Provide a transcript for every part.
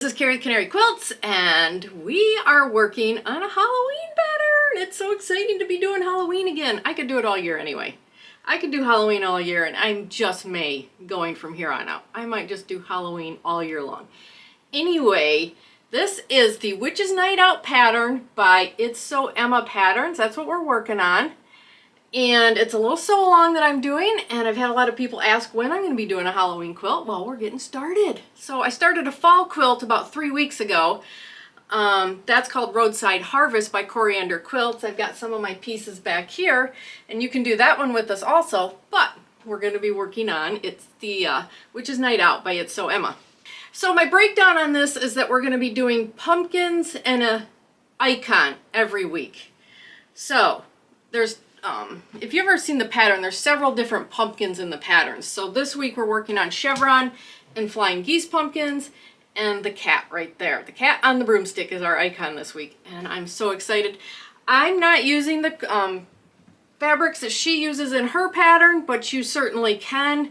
This is Carrie with Canary Quilts, and we are working on a Halloween pattern. It's so exciting to be doing Halloween again. I could do it all year anyway. I could do Halloween all year, and I'm just May going from here on out. I might just do Halloween all year long. Anyway, this is the Witch's Night Out pattern by It's So Emma Patterns. That's what we're working on. And it's a little sew along that I'm doing, and I've had a lot of people ask when I'm going to be doing a Halloween quilt. Well, we're getting started. So I started a fall quilt about 3 weeks ago. That's called Roadside Harvest by Canary Quilts. I've got some of my pieces back here, and you can do that one with us also, but we're going to be working on, it's the Witch's Night Out by It's So Emma. So my breakdown on this is that we're going to be doing pumpkins and a icon every week. So there's if you've ever seen the pattern, there's several different pumpkins in the patterns. So this week we're working on Chevron and Flying Geese pumpkins and the cat right there. The cat on the broomstick is our icon this week, and I'm so excited. I'm not using the fabrics that she uses in her pattern, but you certainly can.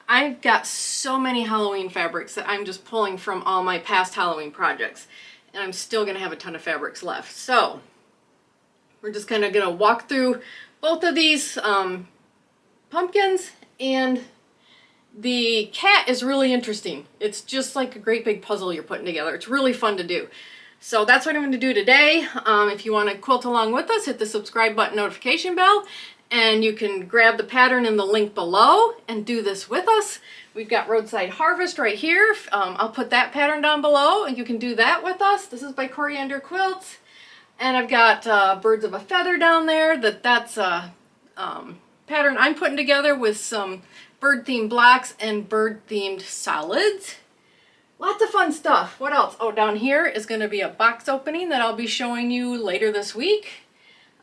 I've got so many Halloween fabrics that I'm just pulling from all my past Halloween projects, and I'm still going to have a ton of fabrics left. So we're just kind of going to walk through both of these pumpkins, and the cat is really interesting. It's just like a great big puzzle you're putting together. It's really fun to do. So that's what I'm going to do today. If you want to quilt along with us, hit the subscribe button, notification bell, and you can grab the pattern in the link below and do this with us. We've got Roadside Harvest right here. I'll put that pattern down below, and you can do that with us. This is by Canary Quilts. And I've got Birds of a Feather down there. That's a pattern I'm putting together with some bird-themed blocks and bird-themed solids. Lots of fun stuff. What else? Oh, down here is going to be a box opening that I'll be showing you later this week.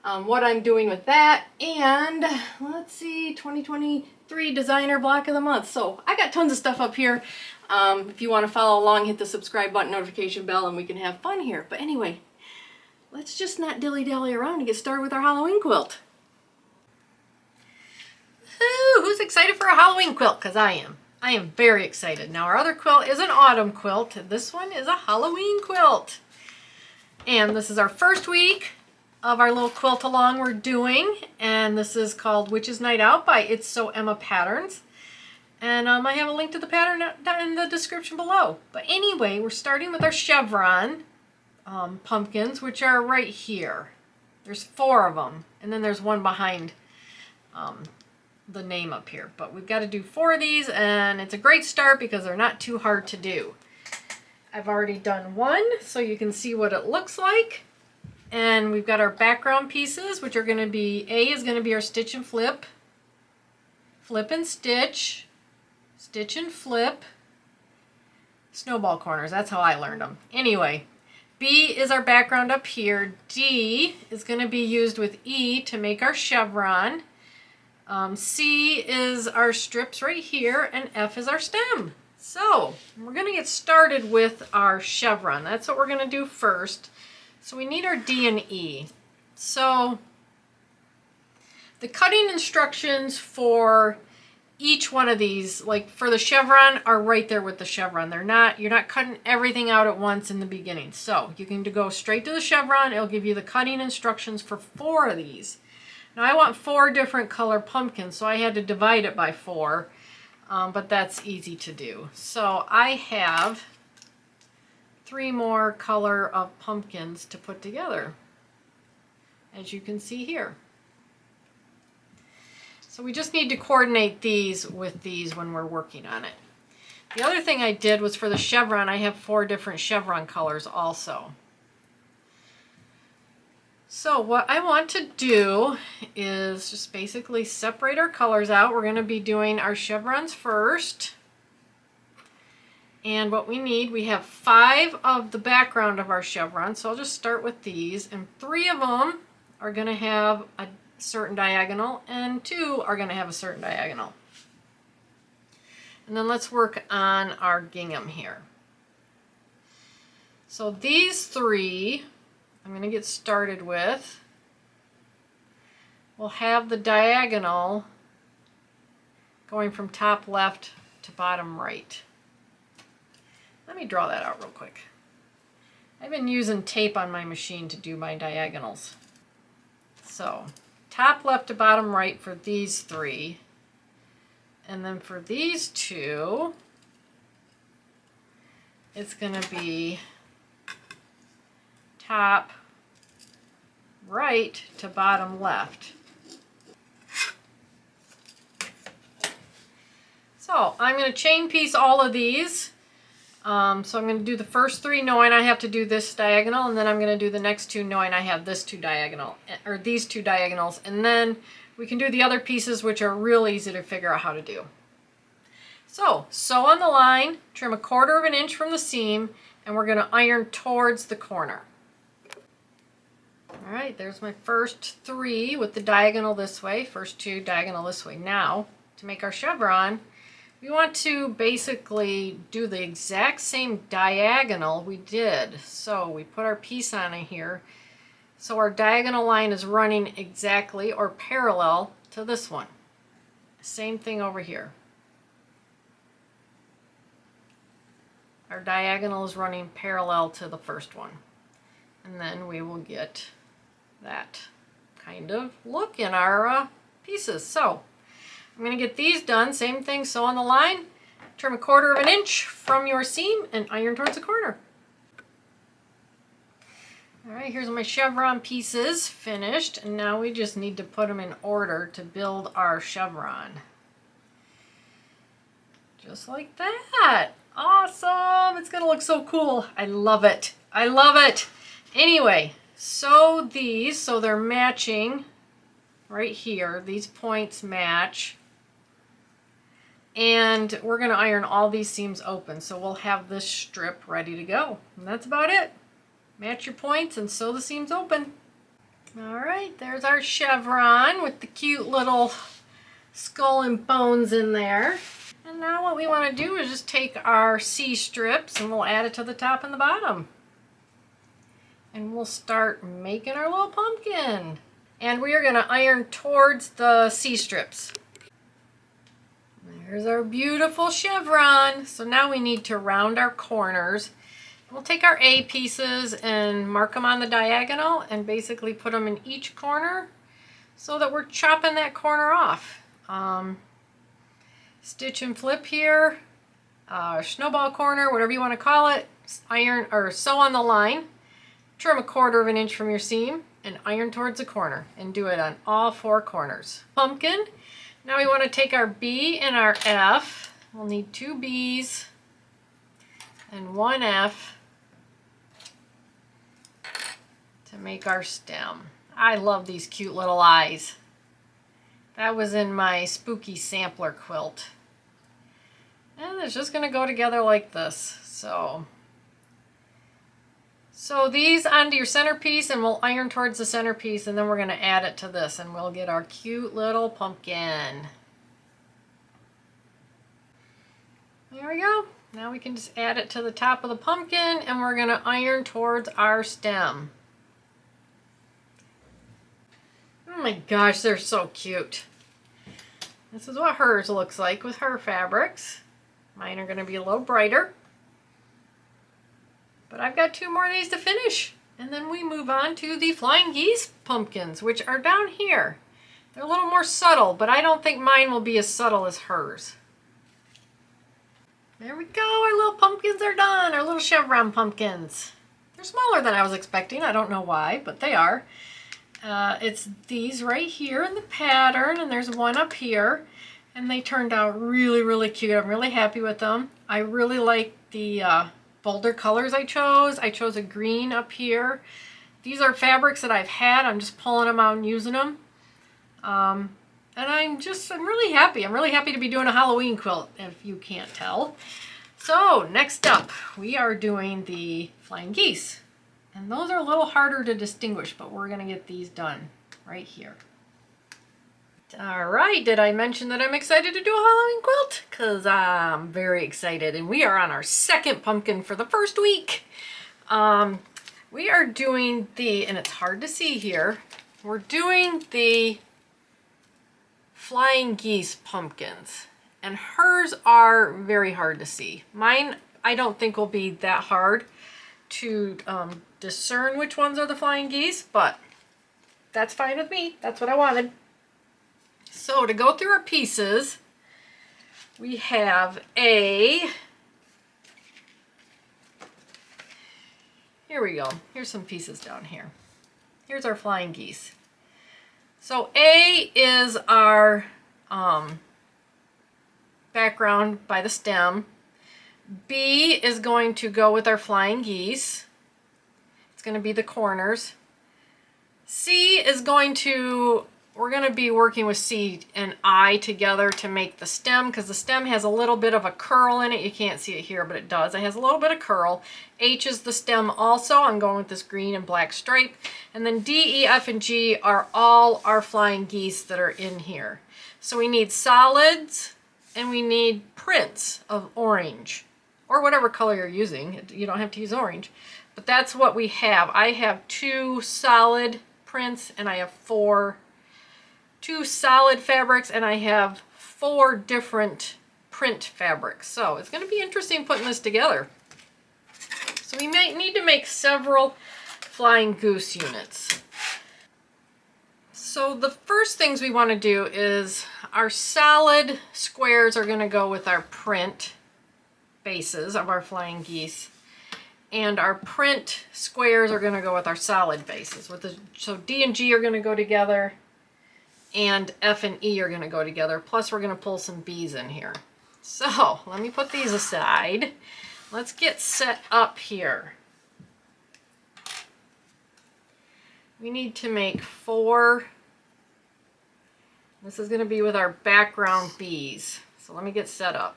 What I'm doing with that. And let's see, 2023 Designer Block of the Month. So I got tons of stuff up here. If you want to follow along, hit the subscribe button, notification bell, and we can have fun here. But anyway, let's just not dilly-dally around and get started with our Halloween quilt. Ooh, who's excited for a Halloween quilt? Because I am. I am very excited. Now our other quilt is an autumn quilt. This one is a Halloween quilt. And this is our first week of our little quilt along we're doing. And this is called Witch's Night Out by It's So Emma Patterns. And I have a link to the pattern down in the description below. But anyway, we're starting with our chevron pumpkins, which are right here. There's 4 of them, and then there's one behind the name up here. But we've got to do 4 of these, and it's a great start because they're not too hard to do. I've already done one, so you can see what it looks like. And we've got our background pieces, which are going to be, A is going to be our stitch and flip, flip and stitch, stitch and flip, snowball corners. That's how I learned them. Anyway, B is our background up here. D is going to be used with E to make our chevron. C is our strips right here, and F is our stem. So we're going to get started with our chevron. That's what we're going to do first. So we need our D and E. So the cutting instructions for each one of these, like for the chevron, are right there with the chevron. You're not cutting everything out at once in the beginning. So you can go straight to the chevron. It'll give you the cutting instructions for 4 of these. Now I want 4 different color pumpkins, so I had to divide it by 4, but that's easy to do. So I have 3 more color of pumpkins to put together, as you can see here. So we just need to coordinate these with these when we're working on it. The other thing I did was for the chevron, I have 4 different chevron colors also. So what I want to do is just basically separate our colors out. We're going to be doing our chevrons first. And what we need, we have 5 of the background of our chevron. So I'll just start with these. And 3 of them are going to have a certain diagonal, and 2 are going to have a certain diagonal. And then let's work on our gingham here. So these 3 I'm going to get started with will have the diagonal going from top left to bottom right. Let me draw that out real quick. been using tape on my machine to do my diagonals. So top left to bottom right for these 3. And then for these 2, it's going to be top right to bottom left. So I'm going to chain piece all of these. So I'm going to do the first 3 knowing I have to do this diagonal, and then I'm going to do the next 2 knowing I have this 2 diagonal, or these 2 diagonals, and then we can do the other pieces, which are real easy to figure out how to do. So sew on the line, trim 1/4 inch from the seam, and we're going to iron towards the corner. All right, there's my first 3 with the diagonal this way, first 2 diagonal this way. Now, to make our chevron, we want to basically do the exact same diagonal we did. So we put our piece on in here. So our diagonal line is running exactly or parallel to this one. Same thing over here. Our diagonal is running parallel to the first one. And then we will get that kind of look in our pieces. So I'm going to get these done. Same thing, sew on the line, trim 1/4 inch from your seam, and iron towards the corner. All right, here's my chevron pieces finished, and now we just need to put them in order to build our chevron. Just like that. Awesome! It's going to look so cool. I love it. I love it. Anyway, sew these so they're matching right here. These points match. And we're going to iron all these seams open, so we'll have this strip ready to go. And that's about it. Match your points and sew the seams open. All right, there's our chevron with the cute little skull and bones in there. And now what we want to do is just take our C strips and we'll add it to the top and the bottom. And we'll start making our little pumpkin. And we are going to iron towards the C strips. There's our beautiful chevron. So now we need to round our corners. We'll take our A pieces and mark them on the diagonal and basically put them in each corner so that we're chopping that corner off. Stitch and flip here, snowball corner, whatever you want to call it, iron or sew on the line, trim 1/4 inch from your seam, and iron towards the corner, and do it on all 4 corners. Pumpkin. Now we want to take our B and our F. We'll need 2 B's and 1 F to make our stem. I love these cute little eyes. That was in my spooky sampler quilt. And it's just going to go together like this. So these onto your centerpiece, and we'll iron towards the centerpiece, and then we're going to add it to this, and we'll get our cute little pumpkin. There we go. Now we can just add it to the top of the pumpkin, and we're going to iron towards our stem. Oh my gosh, they're so cute. This is what hers looks like with her fabrics. Mine are going to be a little brighter. But I've got 2 more of these to finish. And then we move on to the flying geese pumpkins, which are down here. They're a little more subtle, but I don't think mine will be as subtle as hers. There we go, our little pumpkins are done, our little chevron pumpkins. They're smaller than I was expecting, I don't know why, but they are. It's these right here in the pattern, and there's one up here, and they turned out really, really cute. I'm really happy with them. I really like the bolder colors I chose. I chose a green up here. These are fabrics that I've had. I'm just pulling them out and using them. And I'm really happy. I'm really happy to be doing a Halloween quilt, if you can't tell. So next up, we are doing the flying geese. And those are a little harder to distinguish, but we're going to get these done right here. All right, did I mention that I'm excited to do a Halloween quilt? Because I'm very excited, and we are on our 2nd pumpkin for the first week. We are doing and it's hard to see here, we're doing the flying geese pumpkins, and hers are very hard to see. Mine, I don't think will be that hard to discern which ones are the flying geese, but that's fine with me. That's what I wanted. So to go through our pieces, we have here we go. Here's some pieces down here. Here's our flying geese. So A is our background by the stem. B is going to go with our flying geese. It's going to be the corners. C is going to, we're going to be working with C and I together to make the stem, because the stem has a little bit of a curl in it. You can't see it here, but it does. It has a little bit of curl. H is the stem also. I'm going with this green and black stripe. And then D, E, F, and G are all our flying geese that are in here. So we need solids and we need prints of orange, or whatever color you're using. You don't have to use orange, but that's what we have. I have 2 solid prints, and I have 2 solid fabrics, and I have 4 different print fabrics. So it's going to be interesting putting this together. So we might need to make several flying goose units. So the first things we want to do is our solid squares are going to go with our print bases of our flying geese, and our print squares are going to go with our solid bases. So D and G are going to go together, and F and E are going to go together, plus we're going to pull some B's in here. So let me put these aside. Let's get set up here. We need to make 4. This is going to be with our background B's. So let me get set up.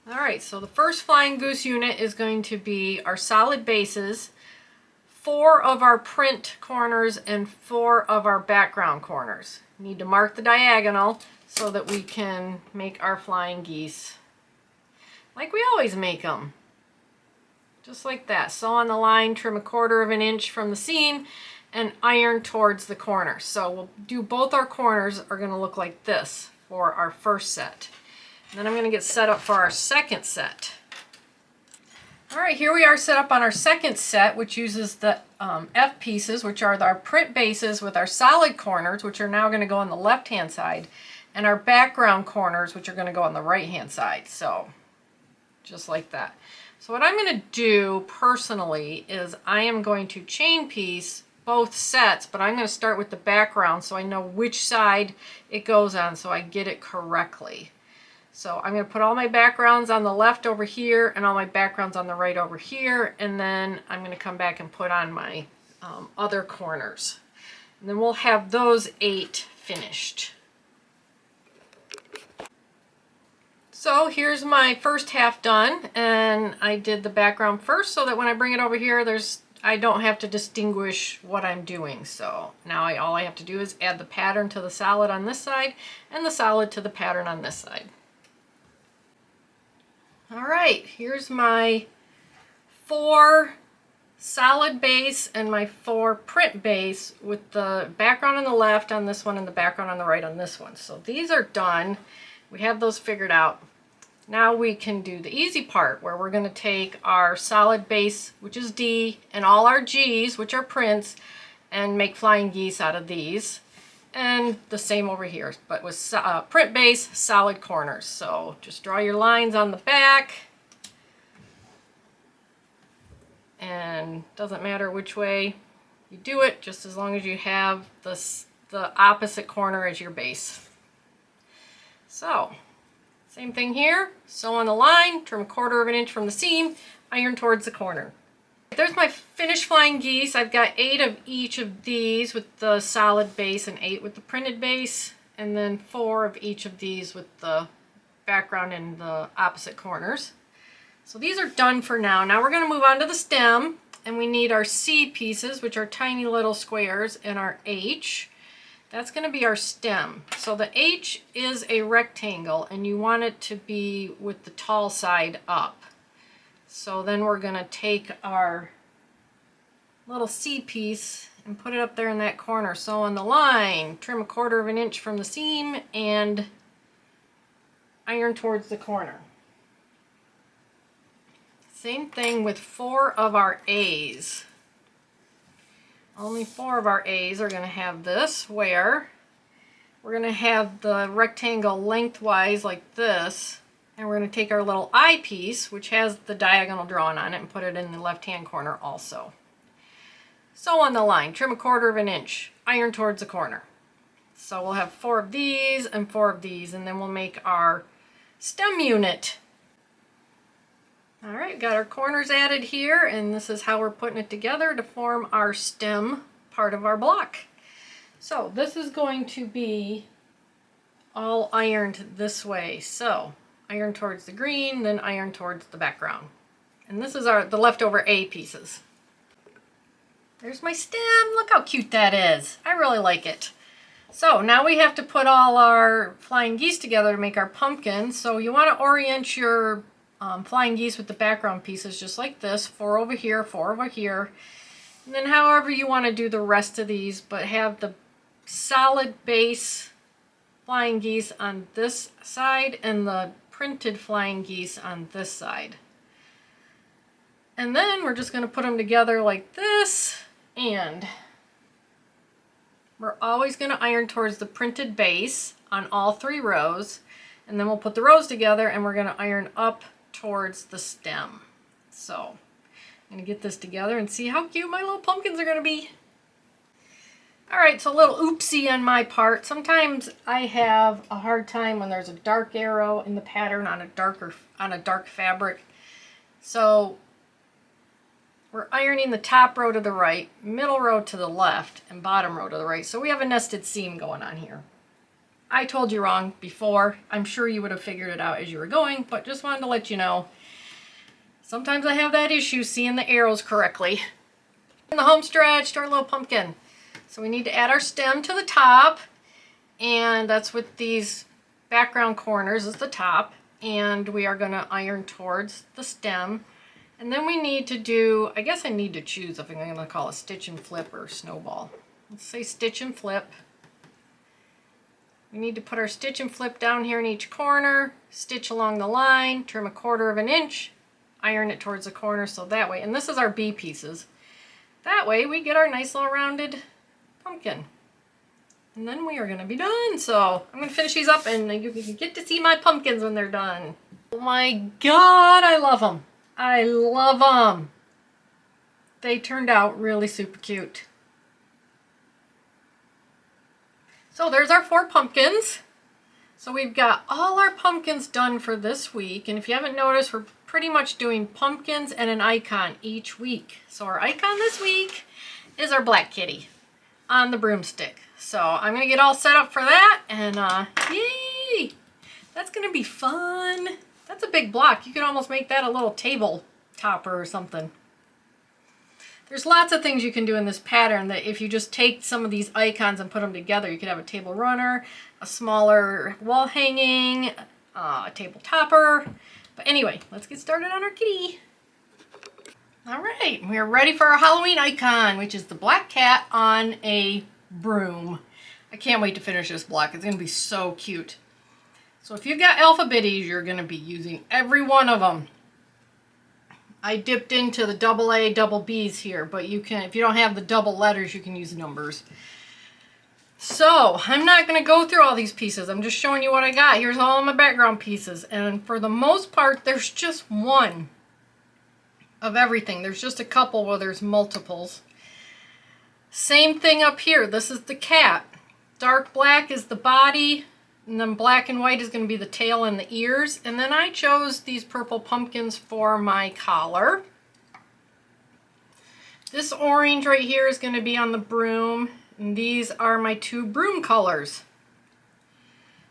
Alright, so the first flying goose unit is going to be our solid bases, 4 of our print corners, and 4 of our background corners. We need to mark the diagonal so that we can make our flying geese like we always make them. Just like that. Sew on the line, trim 1/4 inch from the seam, and iron towards the corner. So we'll do both our corners are going to look like this for our first set. And then I'm going to get set up for our second set. Alright, here we are set up on our second set, which uses the F pieces, which are our print bases with our solid corners, which are now going to go on the left hand side, and our background corners, which are going to go on the right hand side. So just like that. So what I'm going to do personally is I am going to chain piece both sets, but I'm going to start with the background so I know which side it goes on so I get it correctly. So I'm going to put all my backgrounds on the left over here and all my backgrounds on the right over here, and then I'm going to come back and put on my other corners. And then we'll have those 8 finished. So here's my first half done, and I did the background first so that when I bring it over here I don't have to distinguish what I'm doing. So now all I have to do is add the pattern to the solid on this side and the solid to the pattern on this side. Alright, here's my 4 solid base and my 4 print base with the background on the left on this one and the background on the right on this one. So these are done. We have those figured out. Now we can do the easy part where we're going to take our solid base, which is D, and all our G's, which are prints, and make flying geese out of these. And the same over here, but with print base, solid corners. So just draw your lines on the back. And doesn't matter which way you do it, just as long as you have the opposite corner as your base. So same thing here, sew on the line, trim 1/4 inch from the seam, iron towards the corner. There's my finished flying geese. I've got 8 of each of these with the solid base and 8 with the printed base, and then 4 of each of these with the background and the opposite corners. So these are done for now. Now we're going to move on to the stem, and we need our C pieces, which are tiny little squares, and our H. That's going to be our stem. So the H is a rectangle, and you want it to be with the tall side up. So then we're going to take our little C piece and put it up there in that corner. So on the line, trim 1/4 inch from the seam and iron towards the corner. Same thing with 4 of our A's. Only 4 of our A's are going to have this, where we're going to have the rectangle lengthwise like this, and we're going to take our little eyepiece, which has the diagonal drawn on it, and put it in the left-hand corner also. So on the line, trim 1/4 inch, iron towards the corner. So we'll have 4 of these and 4 of these, and then we'll make our stem unit. All right, got our corners added here, and this is how we're putting it together to form our stem part of our block. So this is going to be all ironed this way. So iron towards the green, then iron towards the background. And this is the leftover A pieces. There's my stem. Look how cute that is. I really like it. So now we have to put all our flying geese together to make our pumpkin. So you want to orient your flying geese with the background pieces just like this. 4 over here, 4 over here. And then however you want to do the rest of these, but have the solid base flying geese on this side and the printed flying geese on this side. And then we're just going to put them together like this, and we're always going to iron towards the printed base on all 3 rows, and then we'll put the rows together and we're going to iron up towards the stem. So I'm going to get this together and see how cute my little pumpkins are going to be. Alright, so a little oopsie on my part. Sometimes I have a hard time when there's a dark arrow in the pattern on a dark fabric. So we're ironing the top row to the right, middle row to the left, and bottom row to the right. So we have a nested seam going on here. I told you wrong before. I'm sure you would have figured it out as you were going, but just wanted to let you know. Sometimes I have that issue seeing the arrows correctly. In the home stretch to our little pumpkin. So we need to add our stem to the top, and that's with these background corners as the top, and we are going to iron towards the stem. And then we need to do, I guess I need to choose if I'm going to call it stitch and flip or snowball. Let's say stitch and flip. We need to put our stitch and flip down here in each corner, stitch along the line, trim 1/4 inch, iron it towards the corner so that way, and this is our B pieces. That way we get our nice little rounded pumpkin. And then we are going to be done. So I'm going to finish these up and you can get to see my pumpkins when they're done. Oh my God, I love them. I love them. They turned out really super cute. So there's our 4 pumpkins. So we've got all our pumpkins done for this week. And if you haven't noticed, we're pretty much doing pumpkins and an icon each week. So our icon this week is our black kitty on the broomstick. So I'm going to get all set up for that. And yay! That's going to be fun. That's a big block. You could almost make that a little table topper or something. There's lots of things you can do in this pattern that if you just take some of these icons and put them together, you could have a table runner, a smaller wall hanging, a table topper. But anyway, let's get started on our kitty. All right, we're ready for our Halloween icon, which is the black cat on a broom. I can't wait to finish this block. It's going to be so cute. So if you've got alphabetties, you're going to be using every one of them. I dipped into the double A, double B's here, but you can, if you don't have the double letters, you can use numbers. So I'm not going to go through all these pieces. I'm just showing you what I got. Here's all of my background pieces. And for the most part, there's just one of everything. There's just a couple where there's multiples. Same thing up here. This is the cat. Dark black is the body. And then black and white is going to be the tail and the ears. And then I chose these purple pumpkins for my collar. This orange right here is going to be on the broom. And these are my 2 broom colors.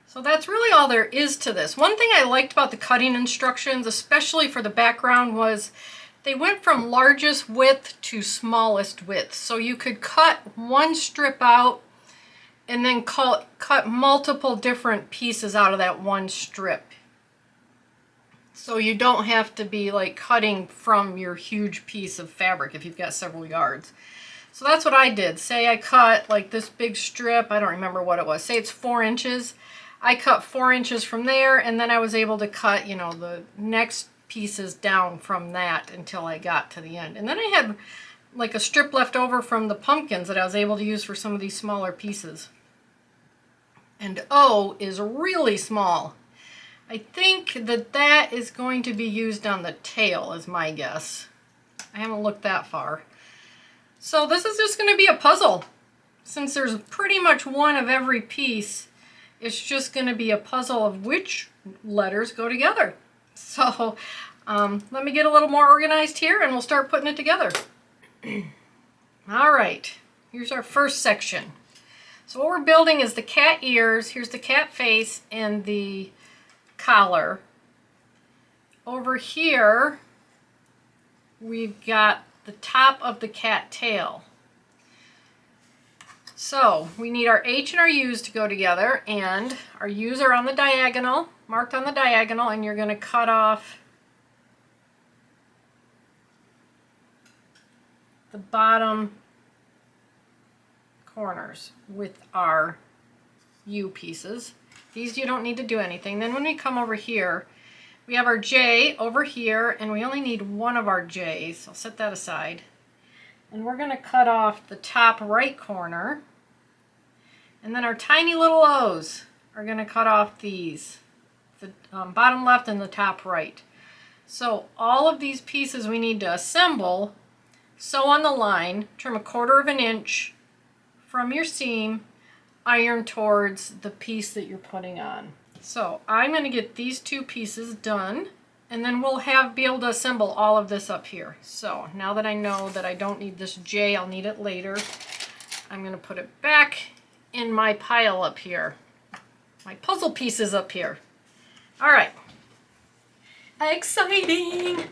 So that's really all there is to this. One thing I liked about the cutting instructions, especially for the background, was they went from largest width to smallest width. So you could cut one strip out and then cut multiple different pieces out of that one strip. So you don't have to be like cutting from your huge piece of fabric if you've got several yards. So that's what I did. Say I cut like this big strip, I don't remember what it was. Say it's 4 inches. I cut 4 inches from there, and then I was able to cut, you know, the next pieces down from that until I got to the end. And then I had like a strip left over from the pumpkins that I was able to use for some of these smaller pieces. And O is really small. I think that that is going to be used on the tail is my guess. I haven't looked that far. So this is just going to be a puzzle. Since there's pretty much one of every piece, it's just going to be a puzzle of which letters go together. So let me get a little more organized here and we'll start putting it together. All right, here's our first section. So what we're building is the cat ears. Here's the cat face and the collar. Over here, we've got the top of the cat tail. So we need our H and our U's to go together, and our U's are on the diagonal, marked on the diagonal, and you're going to cut off the bottom corners with our U pieces. These you don't need to do anything. Then when we come over here, we have our J over here, and we only need one of our J's. I'll set that aside. And we're going to cut off the top right corner. And then our tiny little O's are going to cut off these, the bottom left and the top right. So all of these pieces we need to assemble, sew on the line, trim 1/4 of an inch from your seam, iron towards the piece that you're putting on. So I'm going to get these two pieces done, and then we'll be able to assemble all of this up here. So now that I know that I don't need this J, I'll need it later, I'm going to put it back in my pile up here. My puzzle pieces up here. All right. Exciting!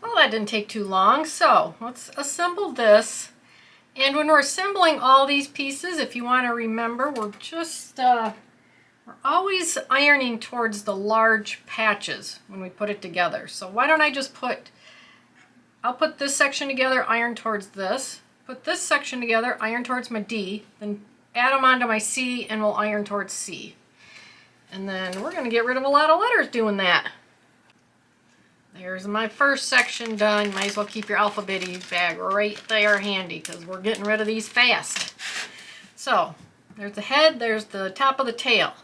Well, that didn't take too long, so let's assemble this. And when we're assembling all these pieces, if you want to remember, we're always ironing towards the large patches when we put it together. So why don't I just I'll put this section together, iron towards this, put this section together, iron towards my D, then add them onto my C, and we'll iron towards C. And then we're going to get rid of a lot of letters doing that. There's my first section done. You might as well keep your alphabet bag right there handy because we're getting rid of these fast. So there's the head, there's the top of the tail.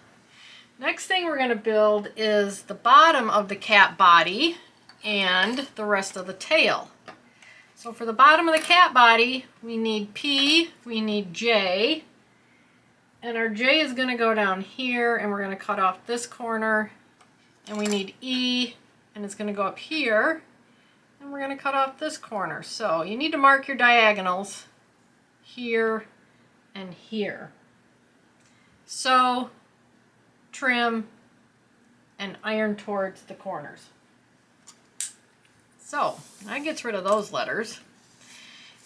Next thing we're going to build is the bottom of the cat body and the rest of the tail. So for the bottom of the cat body, we need P, we need J, and our J is going to go down here, and we're going to cut off this corner, and we need E, and it's going to go up here, and we're going to cut off this corner. So you need to mark your diagonals here and here. Sew, trim, and iron towards the corners. So that gets rid of those letters.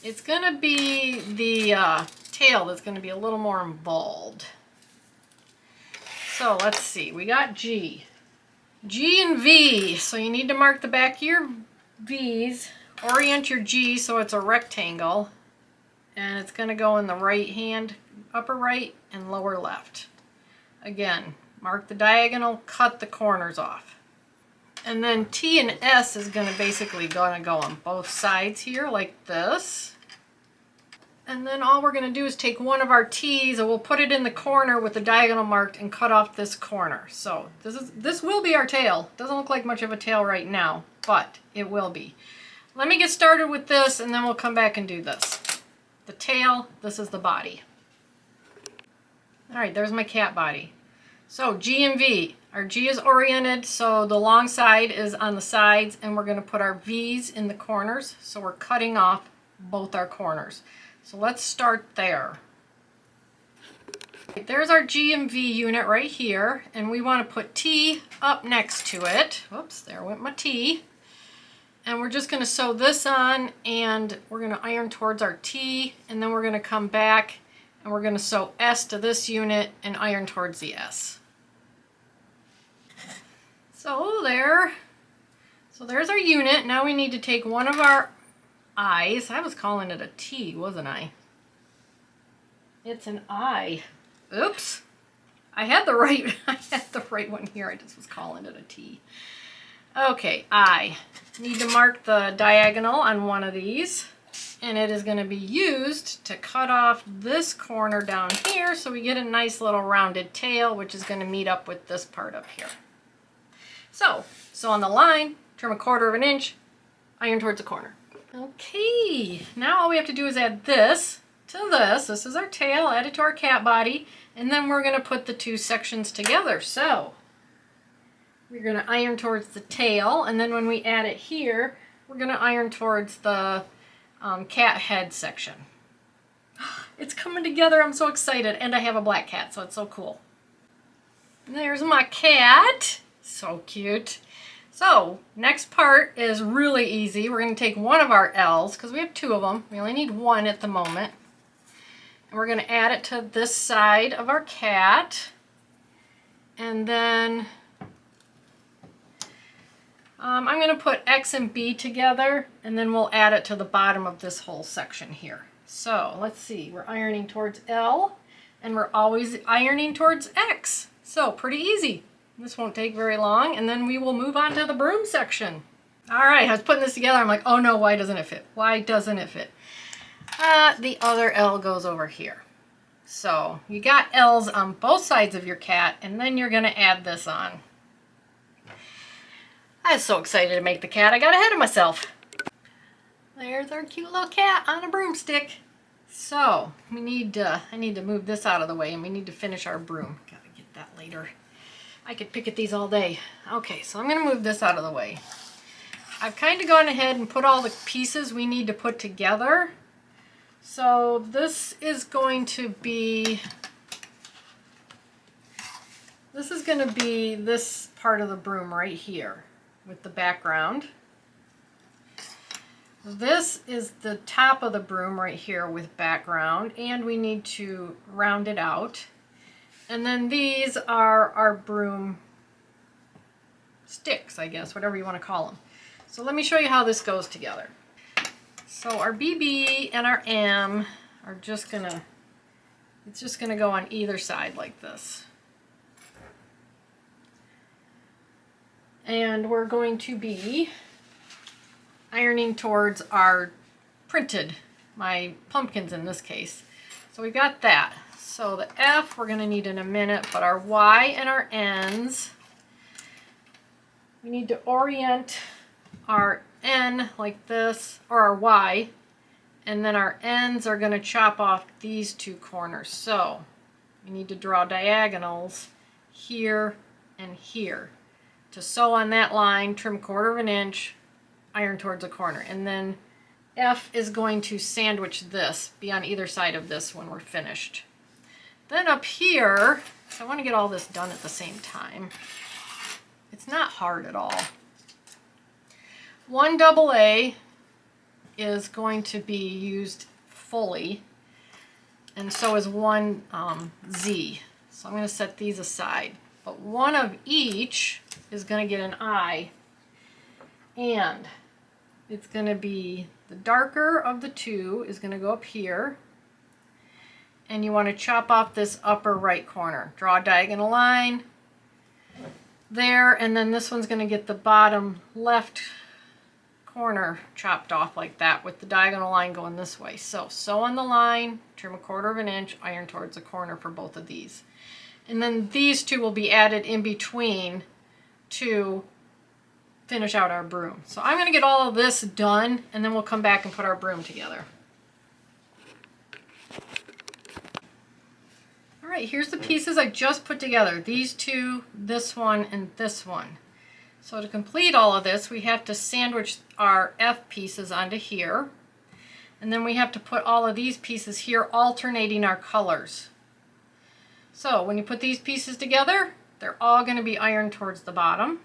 It's going to be the tail that's going to be a little more involved. So let's see, we got G. G and V, so you need to mark the back of your V's, orient your G so it's a rectangle, and it's going to go in the right hand, upper right and lower left. Again, mark the diagonal, cut the corners off. And then T and S is going to basically go on both sides here like this. And then all we're going to do is take one of our T's and we'll put it in the corner with the diagonal marked and cut off this corner. So this will be our tail. Doesn't look like much of a tail right now, but it will be. Let me get started with this and then we'll come back and do this. The tail, this is the body. All right, there's my cat body. So G and V. Our G is oriented, so the long side is on the sides, and we're going to put our V's in the corners. So we're cutting off both our corners. So let's start there. There's our G and V unit right here, and we want to put T up next to it. Whoops, there went my T. And we're just going to sew this on, and we're going to iron towards our T, and then we're going to come back, and we're going to sew S to this unit and iron towards the S. So there's our unit. Now we need to take one of our I's. I was calling it a T, wasn't I? It's an I. Oops. I had the right one here. I just was calling it a T. Okay, I need to mark the diagonal on one of these, and it is going to be used to cut off this corner down here so we get a nice little rounded tail, which is going to meet up with this part up here. So on the line, trim 1/4 inch, iron towards the corner. Okay, now all we have to do is add this to this. This is our tail, add it to our cat body, and then we're going to put the two sections together. So we're going to iron towards the tail, and then when we add it here, we're going to iron towards the cat head section. It's coming together. I'm so excited, and I have a black cat, so it's so cool. There's my cat. So cute. So next part is really easy. We're going to take one of our L's, because we have 2 of them. We only need 1 at the moment. And we're going to add it to this side of our cat. And then I'm going to put X and B together, and then we'll add it to the bottom of this whole section here. So let's see. We're ironing towards L, and we're always ironing towards X. So pretty easy. This won't take very long, and then we will move on to the broom section. All right, I was putting this together. I'm like, oh no, why doesn't it fit? Why doesn't it fit? The other L goes over here. So you got L's on both sides of your cat, and then you're going to add this on. I was so excited to make the cat, I got ahead of myself. There's our cute little cat on a broomstick. So I need to move this out of the way, and we need to finish our broom. Gotta get that later. I could pick at these all day. Okay, so I'm going to move this out of the way. I've kind of gone ahead and put all the pieces we need to put together. So this is going to be this part of the broom right here with the background. This is the top of the broom right here with background, and we need to round it out. And then these are our broom sticks, I guess, whatever you want to call them. So let me show you how this goes together. So our BB and our M are just gonna, it's just gonna go on either side like this. And we're going to be ironing towards our printed, my pumpkins in this case. So we got that. So the F we're going to need in a minute, but our Y and our N's, we need to orient our N like this, or our Y, and then our N's are going to chop off these 2 corners. So we need to draw diagonals here and here. To sew on that line, trim 1/4 inch, iron towards a corner. And then F is going to sandwich this, be on either side of this when we're finished. Then up here, I want to get all this done at the same time. It's not hard at all. 1 AA is going to be used fully, and so is 1 Z. So I'm going to set these aside. But 1 of each is going to get an I, and it's going to be the darker of the 2 is going to go up here. And you want to chop off this upper right corner. Draw a diagonal line there, and then this one's going to get the bottom left corner chopped off like that with the diagonal line going this way. So sew on the line, trim 1/4 inch, iron towards the corner for both of these. And then these 2 will be added in between to finish out our broom. So I'm going to get all of this done, and then we'll come back and put our broom together. All right, here's the pieces I just put together. These 2, this one, and this one. So to complete all of this, we have to sandwich our F pieces onto here. And then we have to put all of these pieces here, alternating our colors. So when you put these pieces together, they're all going to be ironed towards the bottom.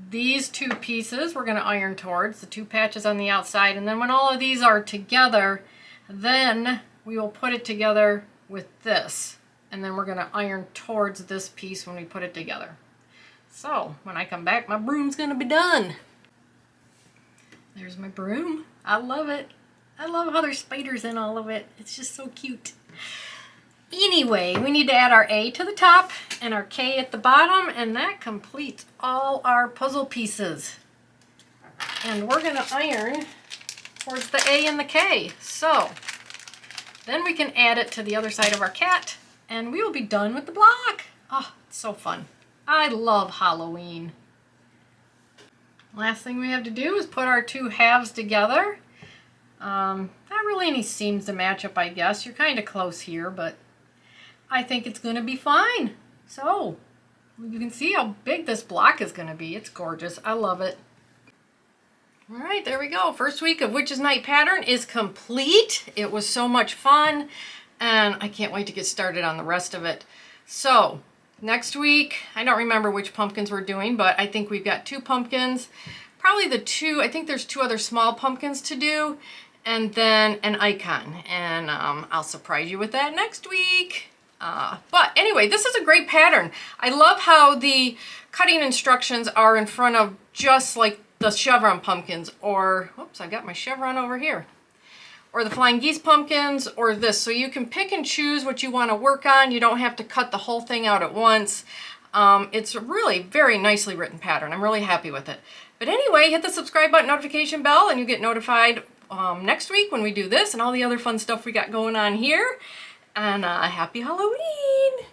These 2 pieces we're going to iron towards, the 2 patches on the outside. And then when all of these are together, then we will put it together with this, and then we're going to iron towards this piece when we put it together. So when I come back, my broom's going to be done. There's my broom. I love it. I love how there's spiders in all of it. It's just so cute. Anyway, we need to add our A to the top and our K at the bottom, and that completes all our puzzle pieces. And we're going to iron towards the A and the K. So then we can add it to the other side of our cat, and we will be done with the block. Oh, it's so fun. I love Halloween. Last thing we have to do is put our two halves together. Not really any seams to match up, I guess. You're kind of close here, but I think it's going to be fine. So you can see how big this block is going to be. It's gorgeous. I love it. All right, there we go. First week of Witch's Night pattern is complete. It was so much fun, and I can't wait to get started on the rest of it. So next week, I don't remember which pumpkins we're doing, but I think we've got 2 pumpkins. Probably I think there's 2 other small pumpkins to do, and then an icon. And I'll surprise you with that next week. But anyway, this is a great pattern. I love how the cutting instructions are in front of just like the chevron pumpkins, or, whoops, I got my chevron over here. Or the flying geese pumpkins, or this. So you can pick and choose what you want to work on. You don't have to cut the whole thing out at once. It's a really very nicely written pattern. I'm really happy with it. But anyway, hit the subscribe button, notification bell, and you get notified next week when we do this and all the other fun stuff we got going on here. And happy Halloween!